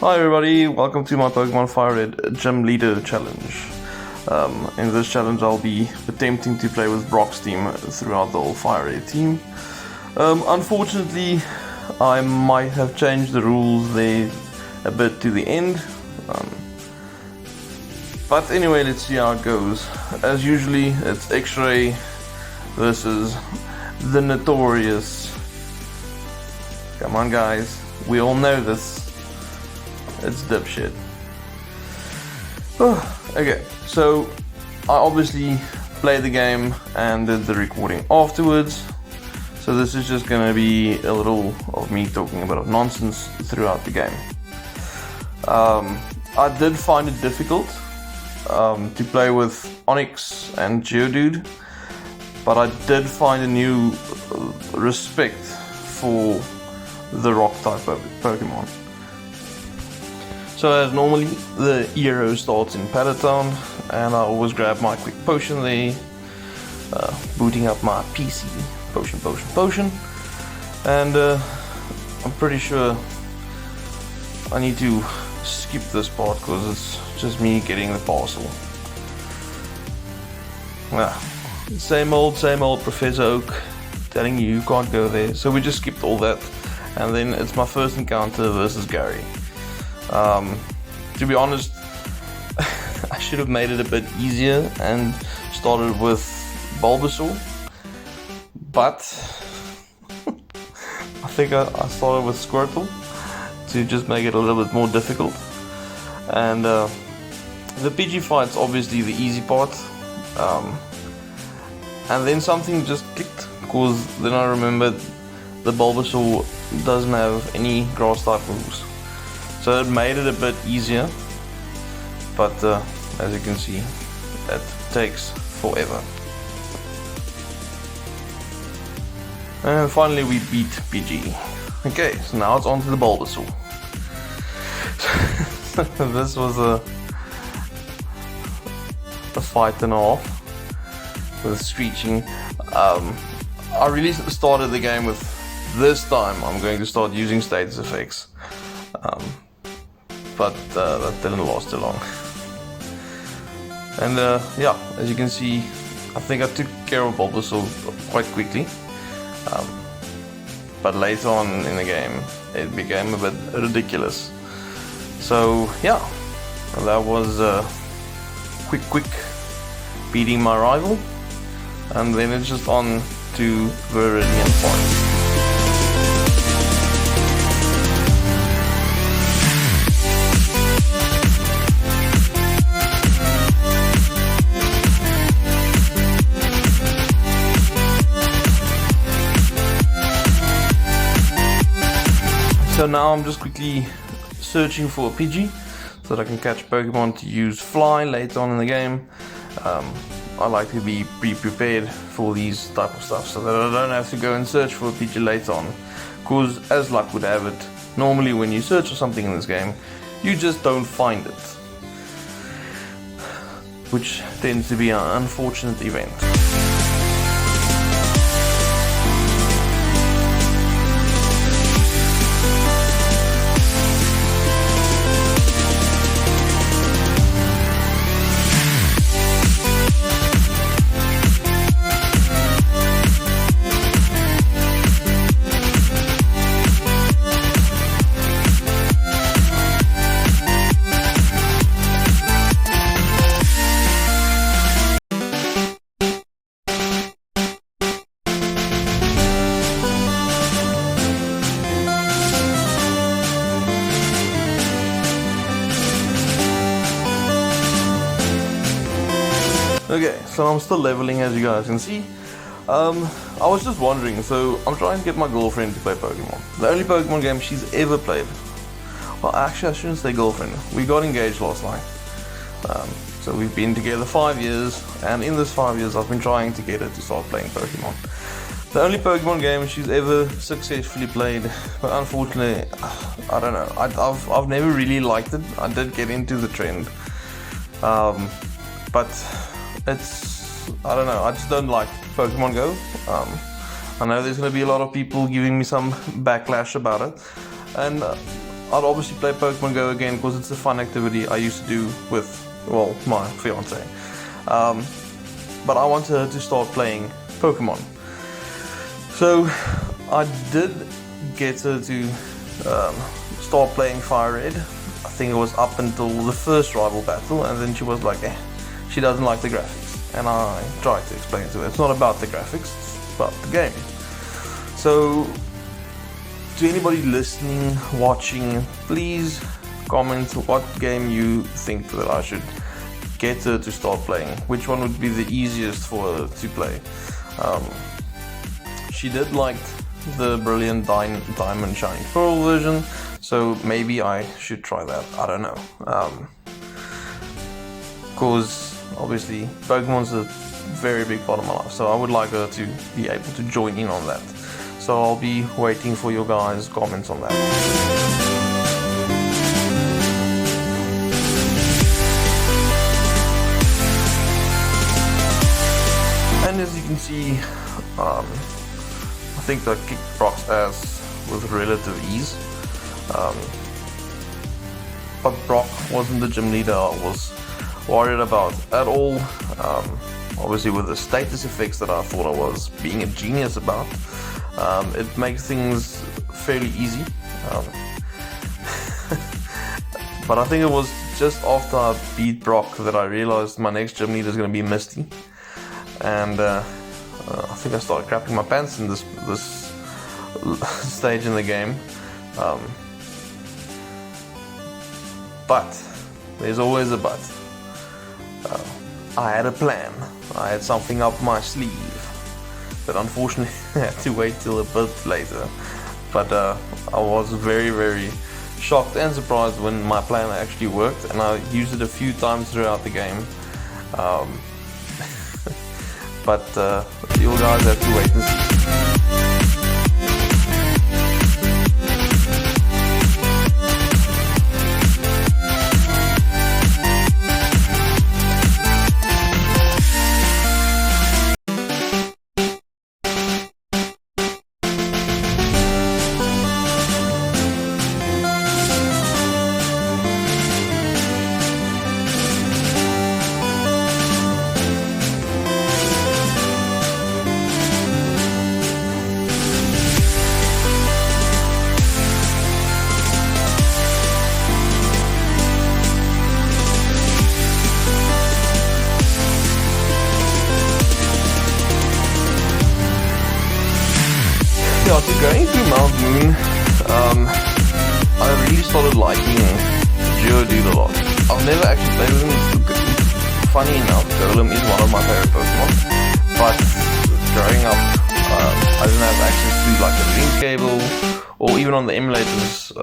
Hi everybody, welcome to my Pokemon FireRed Gym Leader Challenge. In this challenge I'll be attempting to play with Brock's team throughout the whole FireRed team. Unfortunately, I might have changed the rules there a bit to the end. But anyway, let's see how it goes. As usually, it's XRAY versus the notorious. Come on guys, we all know this. It's dipshit. Okay, so I obviously played the game and did the recording afterwards. So this is just gonna be a little of me talking a bit of nonsense throughout the game. I did find it difficult to play with Onyx and Geodude, but I did find a new respect for the rock type of Pokemon. So as normally, the hero starts in Paddatown, and I always grab my quick potion there, booting up my PC, potion, and I'm pretty sure I need to skip this part because it's just me getting the parcel. Same old Professor Oak telling you can't go there, so we just skipped all that, and then it's my first encounter versus Gary. To be honest, I should have made it a bit easier and started with Bulbasaur, but I think I started with Squirtle to just make it a little bit more difficult. And the Pidgey fight's obviously the easy part, and then something just clicked, because then I remembered the Bulbasaur doesn't have any grass type moves. So it made it a bit easier, but as you can see, it takes forever. And finally we beat Pidgey. Okay, so now it's on to the Bulbasaur. This was a fight and a half with Screeching. I really started the game with, this time I'm going to start using status effects. But that didn't last too long. And yeah, as you can see, I think I took care of Bulbasaur quite quickly. But later on in the game, it became a bit ridiculous. So yeah, that was quick beating my rival. And then it's just on to Viridian Point. So now I'm just quickly searching for a Pidgey so that I can catch Pokemon to use Fly later on in the game. I like to be pre-prepared for these type of stuff so that I don't have to go and search for a Pidgey later on. Because as luck would have it, normally when you search for something in this game, you just don't find it. Which tends to be an unfortunate event. Okay, so I'm still leveling, as you guys can see. I was just wondering, so I'm trying to get my girlfriend to play Pokemon. The only Pokemon game she's ever played. Well, actually I shouldn't say girlfriend. We got engaged last night. So we've been together 5 years, and in this 5 years I've been trying to get her to start playing Pokemon. The only Pokemon game she's ever successfully played, but unfortunately, I don't know. I've never really liked it. I did get into the trend, but I don't know, I just don't like Pokemon Go. I know there's going to be a lot of people giving me some backlash about it, and I'd obviously play Pokemon Go again because it's a fun activity I used to do with, well, my fiance. But I wanted her to start playing Pokemon. So I did get her to start playing FireRed. I think it was up until the first rival battle, and then she was like, she doesn't like the graphics. And I tried to explain to her, it's not about the graphics, it's about the game. So, to anybody listening, watching, please comment what game you think that I should get her to start playing. Which one would be the easiest for her to play? She did like the Brilliant Diamond Shining Pearl version, so maybe I should try that. I don't know. Because obviously Pokemon's a very big part of my life, so I would like her to be able to join in on that. So I'll be waiting for your guys' comments on that. And as you can see, I think I kicked Brock's ass with relative ease. But Brock wasn't the gym leader I was worried about at all. Obviously with the status effects that I thought I was being a genius about, it makes things fairly easy. But I think it was just after I beat Brock that I realized my next gym leader is going to be Misty. And I think I started crapping my pants in this stage in the game. But there's always a but. I had a plan. I had something up my sleeve, but unfortunately I had to wait till a bit later. But I was very, very shocked and surprised when my plan actually worked, and I used it a few times throughout the game. But you guys have to wait and see. Yeah, so going through Mount Moon, I really started liking Geodude a lot. I've never actually played with him. Funny enough, Golem is one of my favorite Pokemon, but growing up, I didn't have access to like a link cable, or even on the emulators, I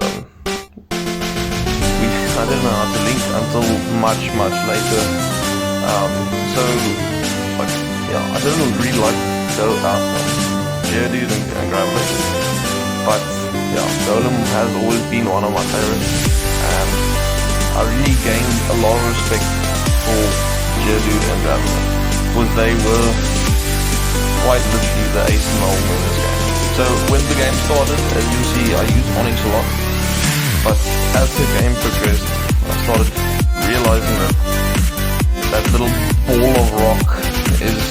didn't know how to link until much later. So, like, yeah, I didn't really like go out Geodude and Graveler, but yeah, Golem has always been one of my favorites, and I really gained a lot of respect for Geodude and Graveler, because they were quite literally the ace and hole in this game. So when the game started, as you see, I used Onyx a lot, but as the game progressed, I started realizing that that little ball of rock is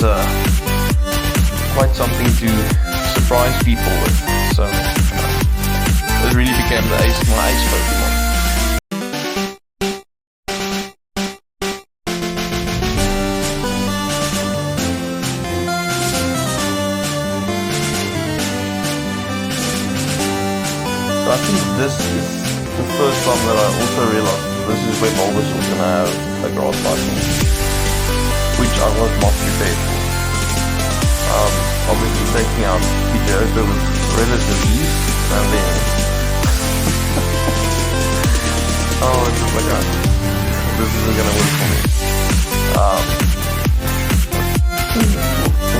quite something to surprise people with, so it really became my ace Pokemon. So I think this is the first time that I also realized this is where Bulbasaur was going to have a grass typing, which I was not prepared for. Obviously taking out Pidgeotto with relative ease, and then oh, it's just like this isn't gonna work for me.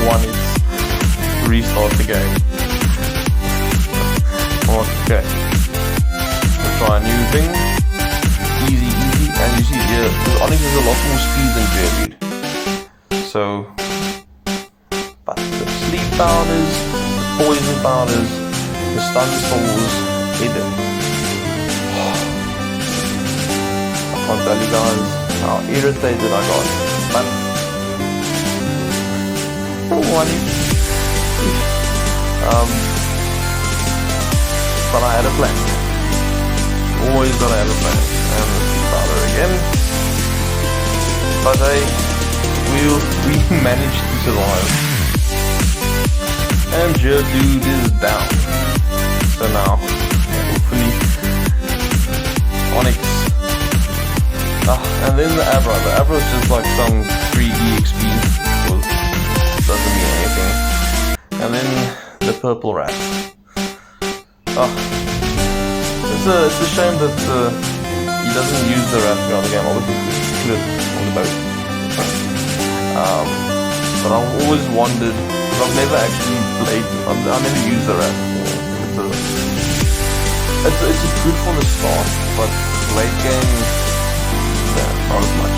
One is restart the game. Okay, let's try a new thing. Easy, and you see here, Onyx has a lot more speed than Geodude. So, but the sleep powders, the poison powders, the stun spores, it Can't tell you guys how irritated I got. But but I had a plan. Always gotta have a plan. And starter again. But hey, we managed to survive. And your dude is down. So now, hopefully, Onyx. And then the Abra. The Abra is just like some free EXP. Doesn't mean anything. And then the purple rat. It's a shame that he doesn't use the rat throughout the game. Obviously, he could on the boat. But I've always wondered, because I've never actually played, I never used the rat. It's good for the start, but late game, not as much.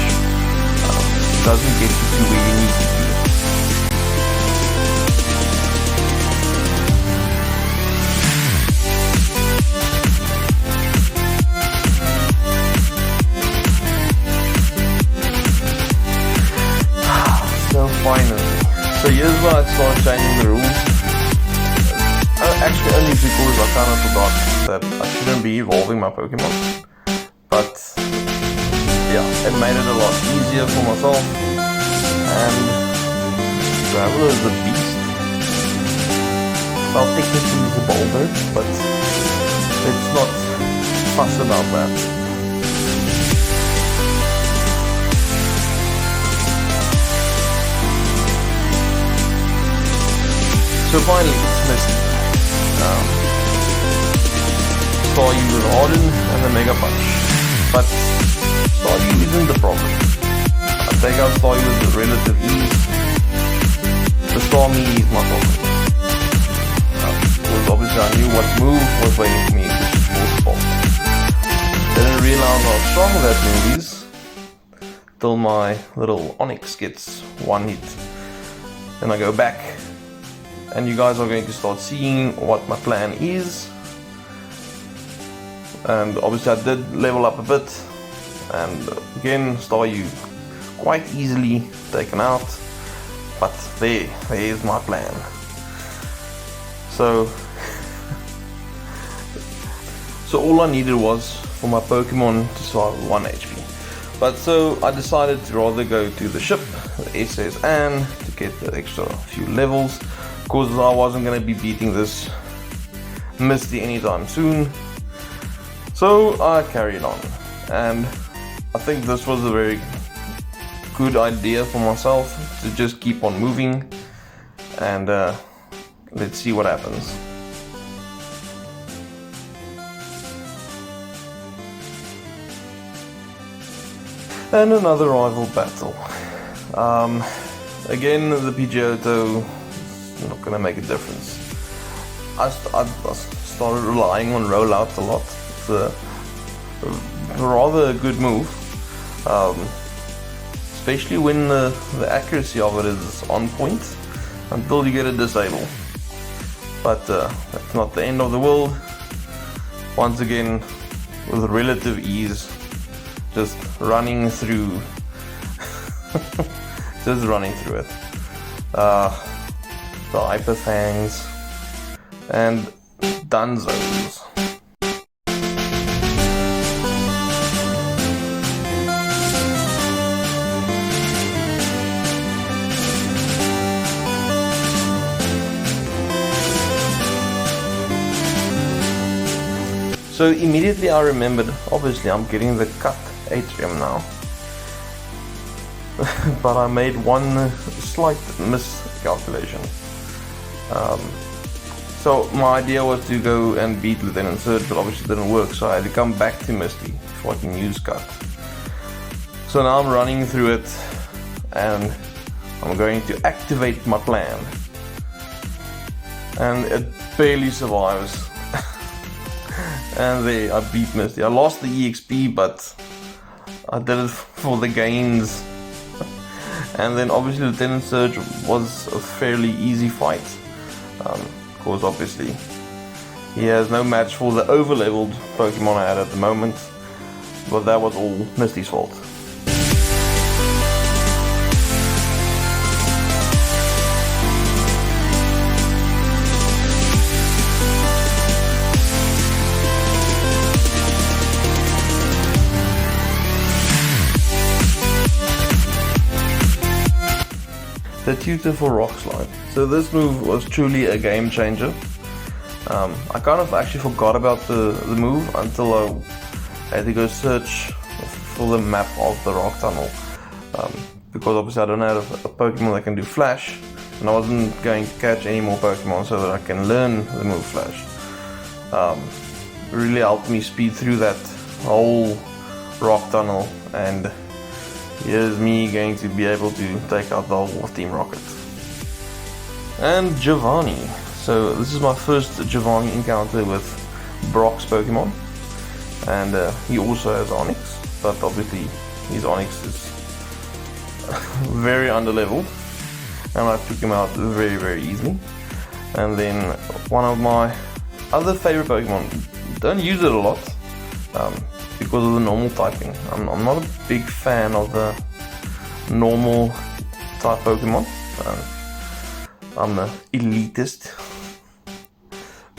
It doesn't get you to where you need to be. So finally, so here's where I started changing the rules. Actually only because I kind of forgot that I shouldn't be evolving my Pokemon. But yeah, it made it a lot easier for myself. And Traveler is a beast. Well, technically he's a boulder, but let's not fuss about that. So finally, it's Misty. Staryu with Harden and the Mega Punch. But Staryu isn't the problem. I take out Staryu with the relative ease. The Starmie is my problem. Because obviously I knew what move was waiting for me, which is full spot. Didn't realize how strong that move is till my little Onyx gets one hit. Then I go back. And you guys are going to start seeing what my plan is. And obviously I did level up a bit. And again, Staryu quite easily taken out. But there is my plan. So all I needed was for my Pokemon to survive with 1 HP. But so I decided to rather go to the ship, the SS Anne, to get the extra few levels. Because I wasn't going to be beating this Misty anytime soon. So I carried on. And I think this was a very good idea for myself to just keep on moving. And let's see what happens. And another rival battle. Again, the Pidgeotto. Not gonna make a difference. I started relying on rollouts a lot. It's a rather good move, especially when the accuracy of it is on point until you get a disable. But that's not the end of the world. Once again, with relative ease, just running through, it. The Hyper Fangs and Dunzos. So immediately I remembered, obviously I'm getting the cut atrium now. But I made one slight miscalculation. So my idea was to go and beat Lieutenant Surge, but obviously it didn't work, so I had to come back to Misty before I can use Cut. So now I'm running through it, and I'm going to activate my plan. And it barely survives. And there, I beat Misty. I lost the EXP, but I did it for the gains. And then obviously Lieutenant Surge was a fairly easy fight. Because obviously he has no match for the over-leveled Pokemon I had at the moment. but that was all Misty's fault. The tutor for rock slide. So this move was truly a game changer. I kind of actually forgot about the move until I had to go search for the map of the rock tunnel, because obviously I don't have a Pokemon that can do Flash, and I wasn't going to catch any more Pokemon so that I can learn the move Flash. It really helped me speed through that whole rock tunnel, and here's me going to be able to take out the whole of Team Rocket. And Giovanni. So this is my first Giovanni encounter with Brock's Pokemon. And he also has Onyx, but obviously his Onyx is very underleveled. And I took him out very, very easily. And then one of my other favorite Pokemon, don't use it a lot, because of the normal typing. I'm not a big fan of the normal type Pokemon. I'm an elitist.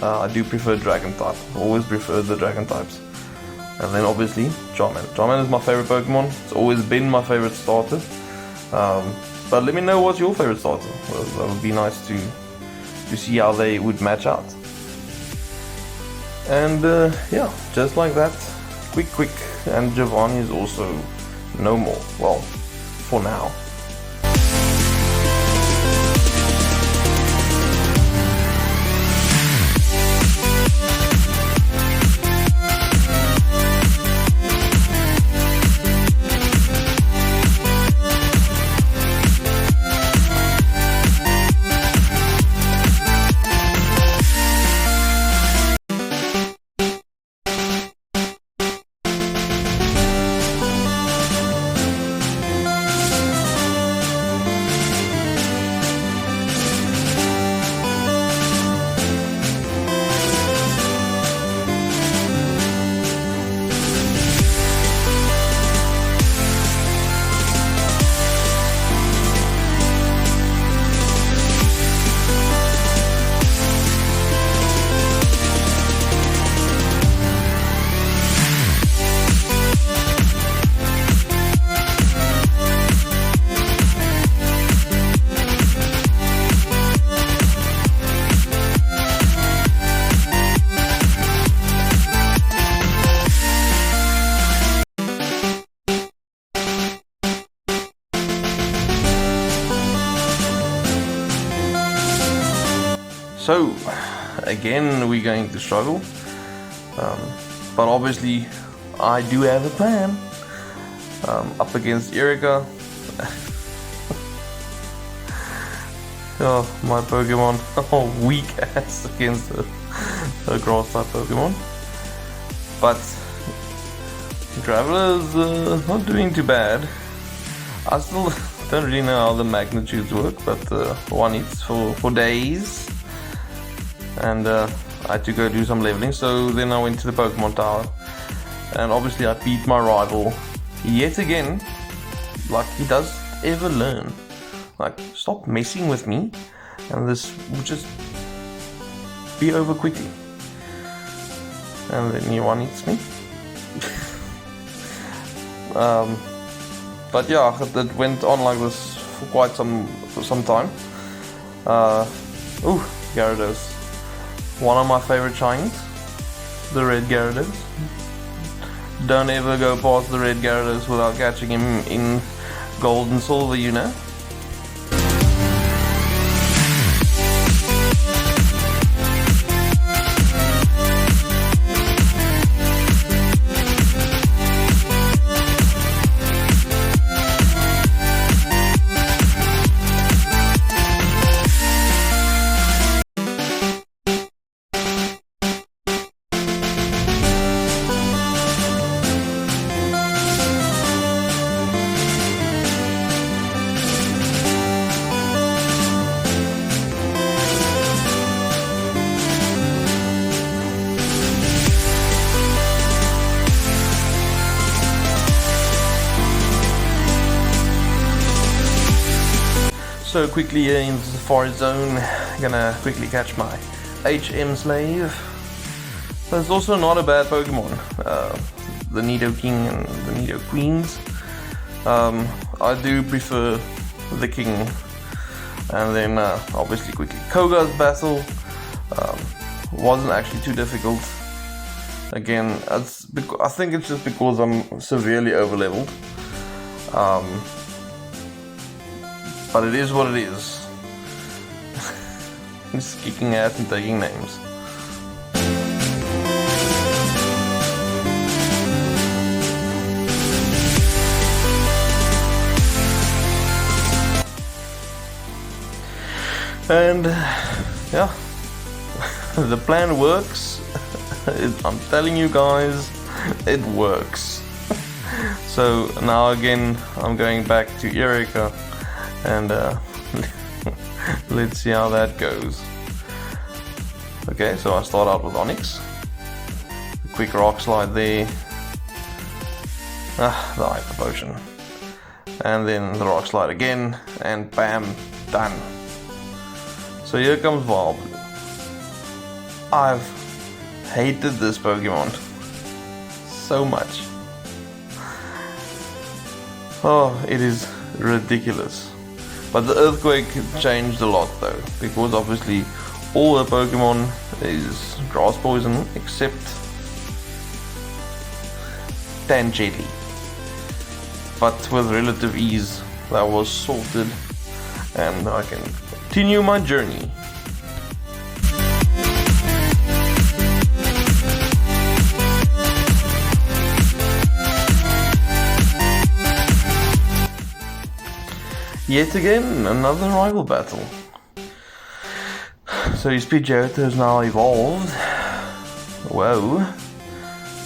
I do prefer Dragon type. Always preferred the Dragon types. And then obviously Charmander. Charmander is my favorite Pokemon. It's always been my favorite starter. But let me know what's your favorite starter. Well, that would be nice to see how they would match out. And yeah, just like that. Quick, and Giovanni is also no more. Well, for now. So, again, we're going to struggle, but obviously I do have a plan. Up against Erika. Oh, my Pokemon, weak ass against the grass type Pokemon. But Graveler's not doing too bad. I still don't really know how the magnitudes work, but one eats for days. And I had to go do some leveling, so then I went to the Pokemon Tower, and obviously I beat my rival yet again. Like, he does ever learn. Like, stop messing with me, and this will just be over quickly. And then new one eats me. But yeah, it went on like this for quite some time. Ooh, Gyarados. One of my favorite shines, the red Gyarados. Don't ever go past the red Gyarados without catching him in gold and silver, you know. So quickly here in the forest zone, gonna quickly catch my HM slave. But it's also not a bad Pokemon. The Nidoking and the Nidoqueens. I do prefer the King. And then obviously quickly Koga's battle. Wasn't actually too difficult. Again, I think it's just because I'm severely overleveled. But it is what it is. Just kicking ass and taking names. And yeah, the plan works. I'm telling you guys, it works. So now again, I'm going back to Eureka. And let's see how that goes. Okay, so I start out with Onyx. A quick rock slide there. The Hyper Potion. And then the rock slide again, and bam, done. So here comes Valblue. I've hated this Pokemon so much. Oh, it is ridiculous. But the Earthquake changed a lot though, because obviously all the Pokemon is grass poison except Tangeli. But with relative ease that was sorted, and I can continue my journey. Yet again, another rival battle. So his Pidgeotto is now evolved. Whoa.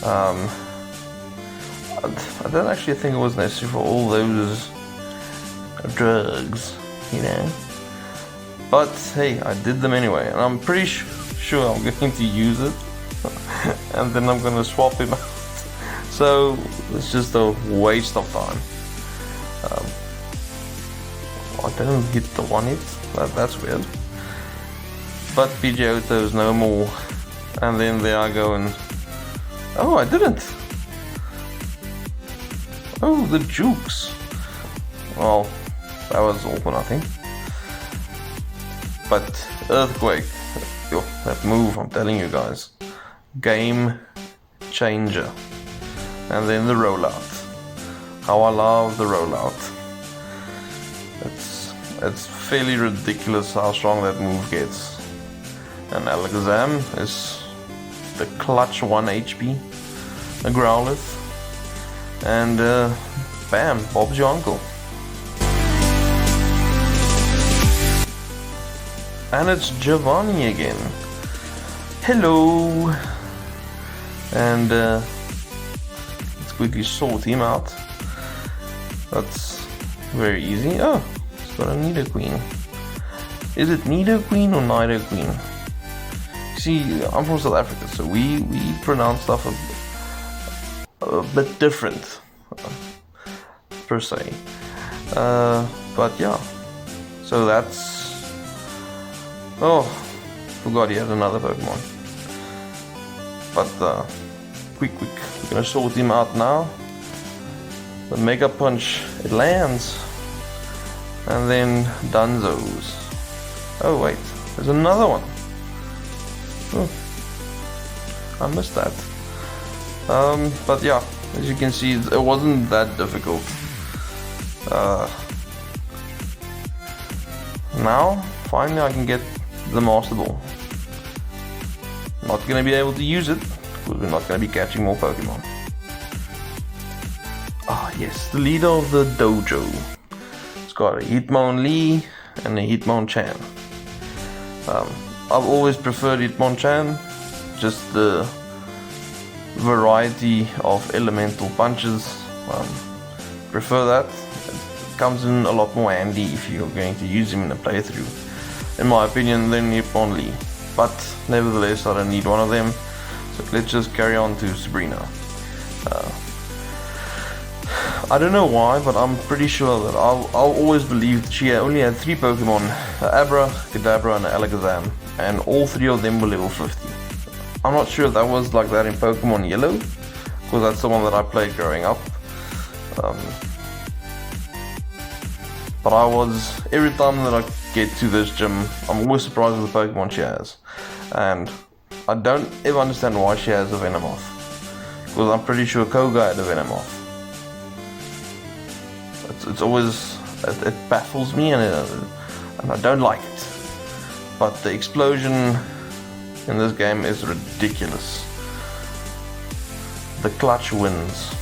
I don't actually think it was necessary for all those drugs, you know. But hey, I did them anyway, and I'm pretty sure I'm going to use it. And then I'm going to swap him out. So it's just a waste of time. I didn't hit the one hit, that's weird. But Pidgeotto is no more. And then there I go and... Oh, I didn't! Oh, the Jukes! Well, that was all for nothing. But Earthquake, yo, that move, I'm telling you guys. Game changer. And then the rollout. How I love the rollout. It's fairly ridiculous how strong that move gets. And Alakazam is the clutch 1 HP, a Growlithe, and bam, Bob's your uncle. And it's Giovanni again. Hello! And let's quickly sort him out. That's very easy. Oh! Got a Nidoqueen. Is it Nidoqueen or Nidoqueen? See, I'm from South Africa, so we pronounce stuff a bit different, per se. But yeah, so that's... Oh, forgot he had another Pokemon. But quick, we're gonna sort him out now. The Mega Punch, it lands. And then Dunzos. Oh wait, there's another one. Oh, I missed that. But yeah, as you can see, it wasn't that difficult. Now, finally I can get the Master Ball. Not gonna be able to use it, because we're not gonna be catching more Pokemon. Ah yes, the leader of the dojo. It's got a Hitmonlee and a Hitmonchan. I've always preferred Hitmonchan, just the variety of elemental punches. Prefer that. It comes in a lot more handy if you're going to use him in a playthrough, in my opinion, than Hitmonlee. But nevertheless, I don't need one of them. So let's just carry on to Sabrina. I don't know why, but I'm pretty sure that I'll always believe that she only had 3 Pokemon, Abra, Kadabra, and Alakazam, and all 3 of them were level 50. I'm not sure if that was like that in Pokemon Yellow, because that's the one that I played growing up. But every time that I get to this gym, I'm always surprised with the Pokemon she has. And I don't ever understand why she has a Venomoth, because I'm pretty sure Koga had a Venomoth. It's always, it baffles me, and I don't like it. But the explosion in this game is ridiculous. The clutch wins,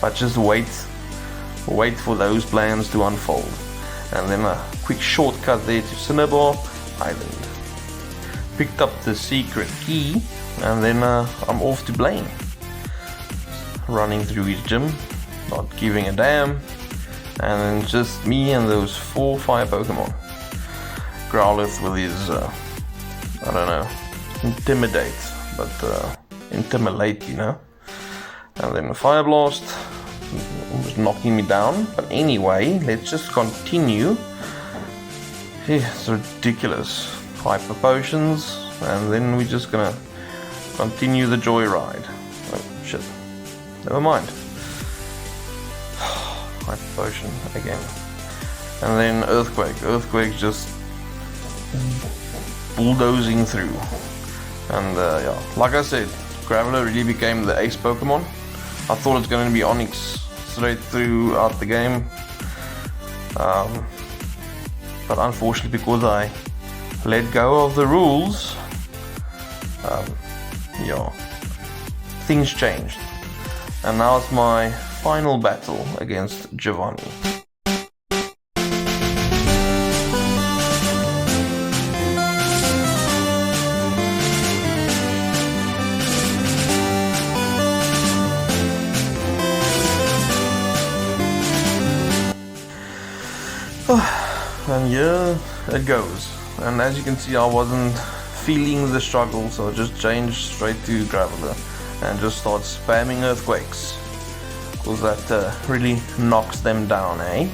but just wait for those plans to unfold. And then a quick shortcut there to Cinnabar Island. Picked up the secret key, and then I'm off to Blaine. Running through his gym, not giving a damn. And then just me and those 4 fire Pokemon. Growlithe with his, I don't know, intimidate, but intimidate, you know. And then a Fire Blast was knocking me down. But anyway, let's just continue. It's ridiculous. Hyper Potions, and then we're just gonna continue the joyride. Oh shit. Never mind. Hyper Potion again. And then Earthquake. Earthquake just bulldozing through. And yeah, like I said, Graveler really became the ace Pokemon. I thought it's going to be Onyx straight throughout the game. But unfortunately, because I let go of the rules, yeah, things changed. And now it's my final battle against Giovanni. And yeah, it goes. And as you can see, I wasn't feeling the struggle, so I just changed straight to Graveler and just start spamming Earthquakes, because that really knocks them down, eh?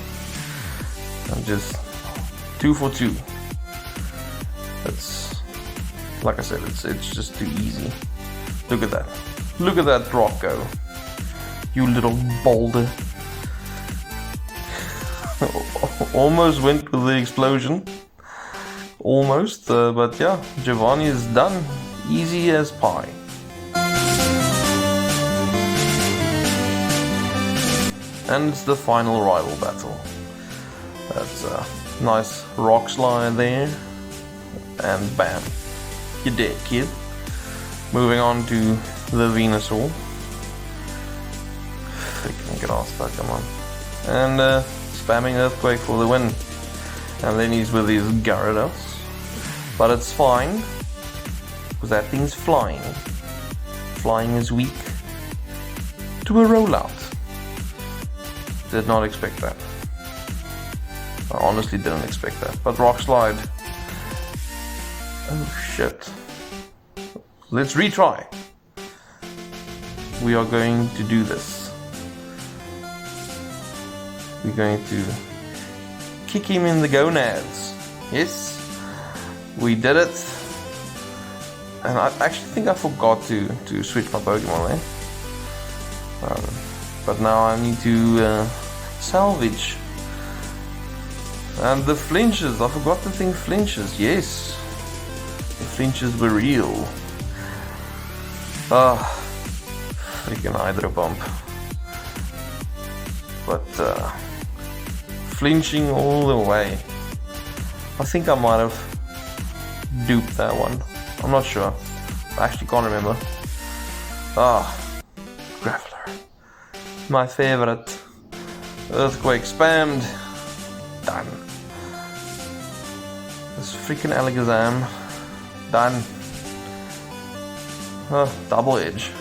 And just 2 for 2. It's, like I said, it's just too easy. Look at that. Look at that rock go. You little boulder. Almost went with the explosion. Almost, but yeah, Giovanni is done. Easy as pie. And it's the final rival battle. That's a nice rock slide there. And bam. You're dead, kid. Moving on to the Venusaur. Freaking grass Pokemon. And spamming Earthquake for the win. And then he's with his Gyarados. But it's fine, because that thing's flying. Flying is weak to a rollout. Did not expect that. I honestly didn't expect that. But Rock Slide. Oh shit. Let's retry. We are going to do this. We're going to kick him in the gonads. Yes, we did it. And I actually think I forgot to switch my Pokemon there. But now I need to salvage. And the flinches, I forgot the thing flinches. Yes, the flinches were real. Freaking Hydro Pump. But flinching all the way. I think I might have duped that one. I'm not sure. I actually can't remember. Graveler. My favorite. Earthquake spammed. Done. This freaking Alakazam. Done. Double edge.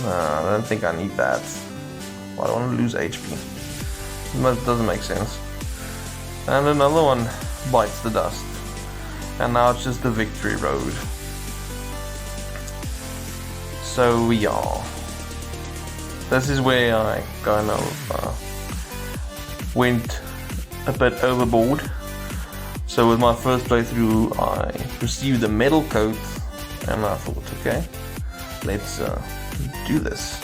I don't think I need that. I don't want to lose HP. That doesn't make sense. And another one bites the dust. And now it's just the victory road. So we are. This is where I kind of went a bit overboard. So with my first playthrough, I received a metal coat, and I thought, okay, let's do this.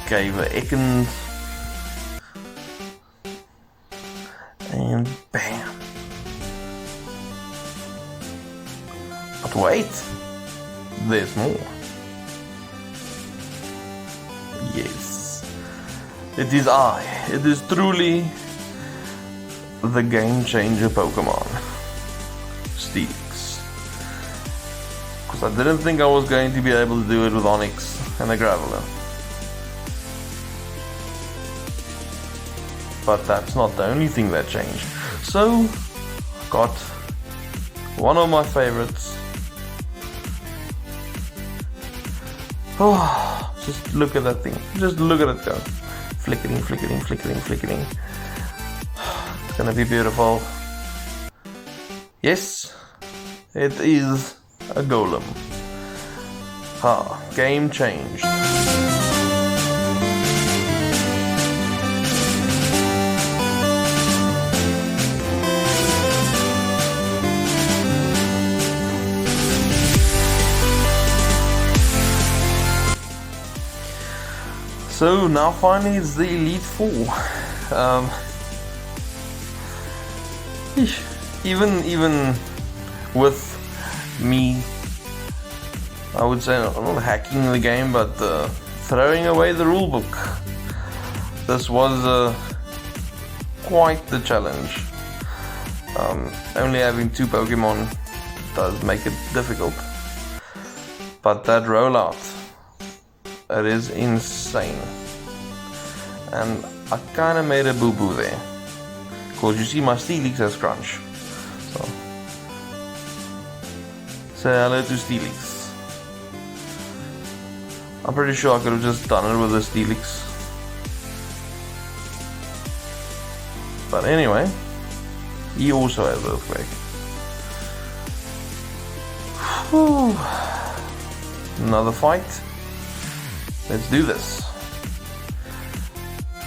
Gave a Ekans, and bam. But wait, there's more. Yes, it is truly the game changer Pokemon, Steelix. Because I didn't think I was going to be able to do it with Onix and a Graveler. But that's not the only thing that changed. So, got one of my favorites. Oh, just look at that thing. Just look at it go. Flickering, flickering, flickering, flickering. It's gonna be beautiful. Yes, it is a golem. Game changed. So now finally it's the Elite Four. Even with me, I would say not hacking the game, but throwing away the rulebook, this was quite the challenge. Only having 2 Pokemon does make it difficult, but that rollout, it is insane. And I kinda made a boo-boo there, because you see my Steelix has crunch. So say hello to Steelix. I'm pretty sure I could have just done it with a Steelix. But anyway, he also has Earthquake. Whew. Another fight. Let's do this.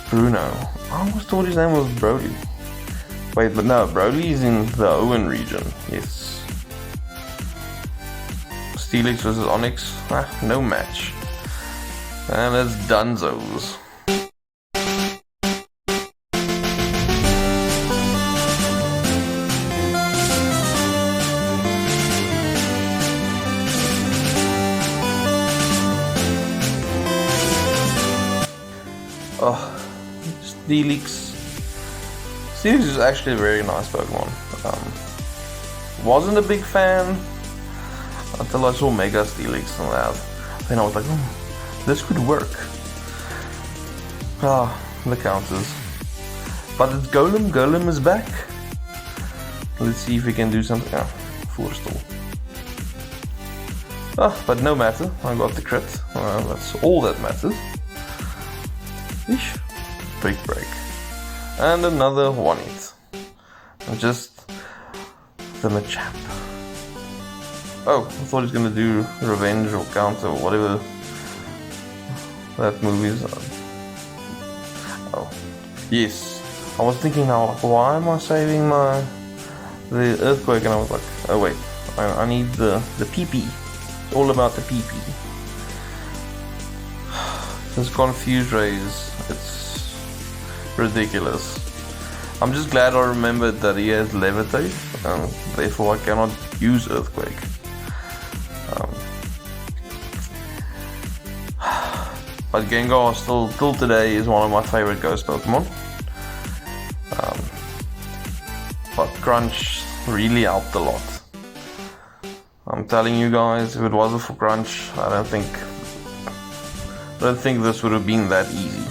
Bruno. I almost thought his name was Broly. Wait, but no, Broly is in the Owen region. Yes. Steelix versus Onix. No match. And it's Dunzos. Oh, Steelix. Steelix is actually a very nice Pokemon. Wasn't a big fan until I saw Mega Steelix and that. Then I was like, this could work. The counters. But it's Golem. Golem is back. Let's see if we can do something. Forestall. But no matter. I got the crit. That's all that matters. Break. And another 1-hit. And just the Machamp. Oh, I thought he was gonna do Revenge or Kanto or whatever that movie is. Oh, yes. I was thinking now, like, why am I saving the Earthquake? And I was like, oh wait, I need the PP. It's all about the PP. This Confused Rays, it's ridiculous. I'm just glad I remembered that he has Levitate, and therefore I cannot use Earthquake. But Gengar still, till today, is one of my favorite Ghost Pokemon. But Crunch really helped a lot. I'm telling you guys, if it wasn't for Crunch, I don't think this would have been that easy.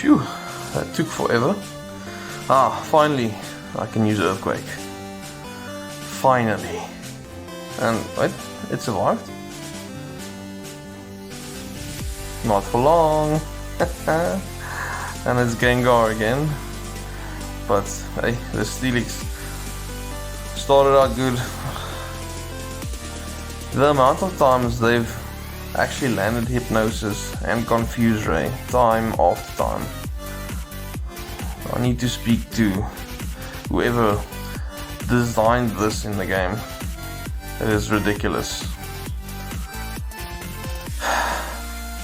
Phew, that took forever. Finally, I can use Earthquake. Finally. And wait, it survived. Not for long. And it's Gengar again. But hey, the Steelix started out good. The amount of times they've actually landed Hypnosis and Confuse Ray time after time. I need to speak to whoever designed this in the game. It is ridiculous.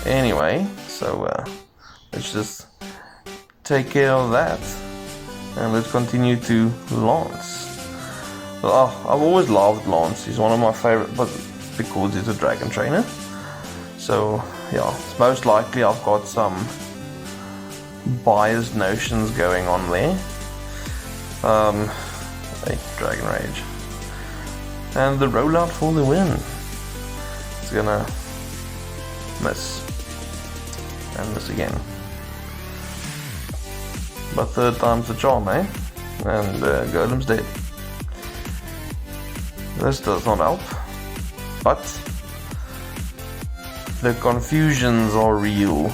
Anyway, so let's just take care of that and let's continue to Lance. Well, I've always loved Lance. He's one of my favorite, but because he's a dragon trainer. So yeah, it's most likely I've got some biased notions going on there. Hey, Dragon Rage. And the rollout for the win. It's gonna miss. And miss again. But third time's the charm, eh? And Golem's dead. This does not help. But the confusions are real.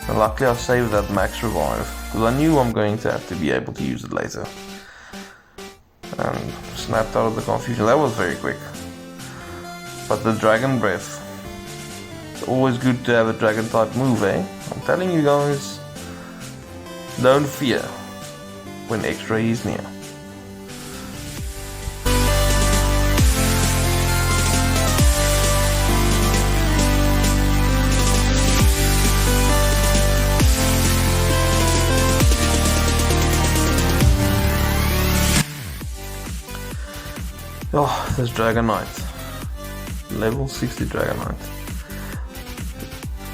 And luckily I saved that max revive, because I knew I'm going to have to be able to use it later. And snapped out of the confusion. That was very quick. But the Dragon Breath. It's always good to have a dragon type move, eh? I'm telling you guys, don't fear when XRAY is near. Oh, this Dragon Knight. Level 60 Dragon Knight.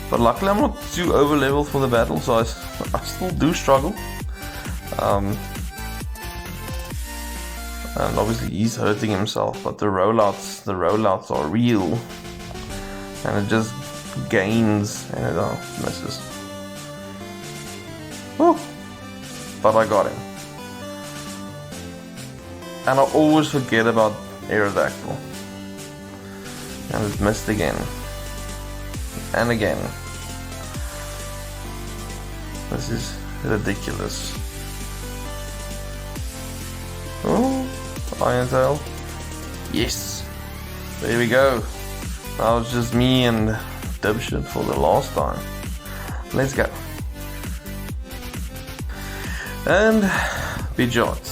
But luckily I'm not too over leveled for the battle, so I still do struggle. And obviously he's hurting himself, but the rollouts are real. And it just gains and it misses. Woo! But I got him. And I always forget about Aerodactyl. And it missed again. And again. This is ridiculous. Oh, Iron Tail. Yes. There we go. That was just me and dipshit for the last time. Let's go. And Pidgeot.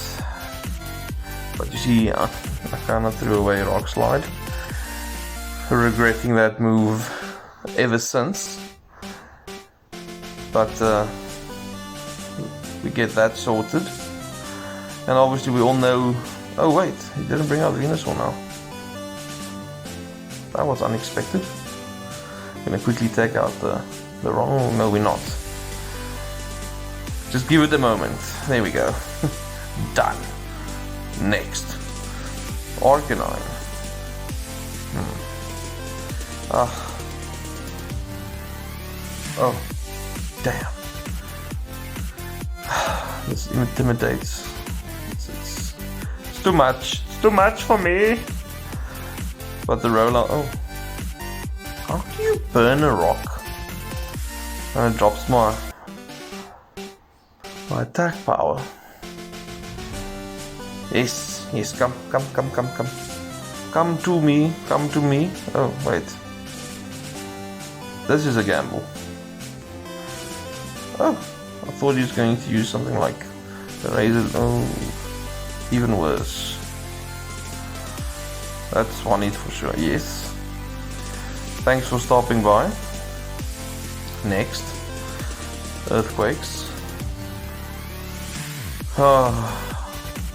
But you see, I kind of threw away Rock Slide. Regretting that move ever since. But we get that sorted. And obviously we all know... Oh wait, he didn't bring out Venusaur now. That was unexpected. I'm gonna quickly take out the wrong... No, we're not. Just give it a moment. There we go. Done. Next. Arcanine. Oh. Damn. This intimidates. It's too much. It's too much for me. But the rollout... Oh. How do you burn a rock? And it drops my attack power. Yes, yes, come. Come to me. Oh, wait. This is a gamble. Oh, I thought he was going to use something like the razor. Oh, even worse. That's one hit for sure. Yes. Thanks for stopping by. Next, Earthquakes.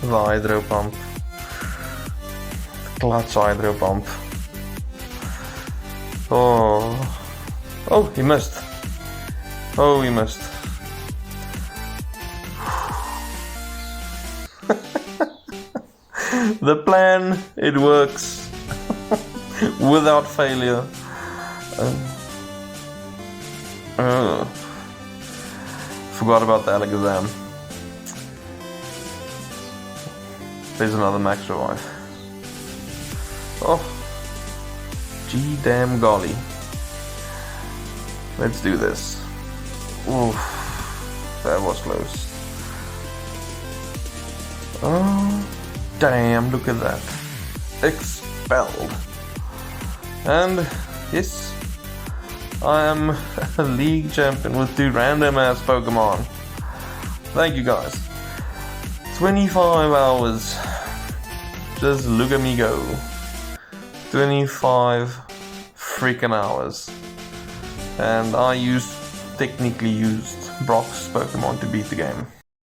The Hydro Pump. Clutch Hydro Pump. Oh, he missed. Oh, he missed. The plan, it works. Without failure. forgot about the Alakazam. There's another max revive. Oh, gee damn golly. Let's do this. Oof, that was close. Oh, damn, look at that. Expelled. And yes, I am a league champion with 2 random ass Pokemon. Thank you guys. 25 hours. Just look at me go. 25 freaking hours. And I technically used Brock's Pokemon to beat the game.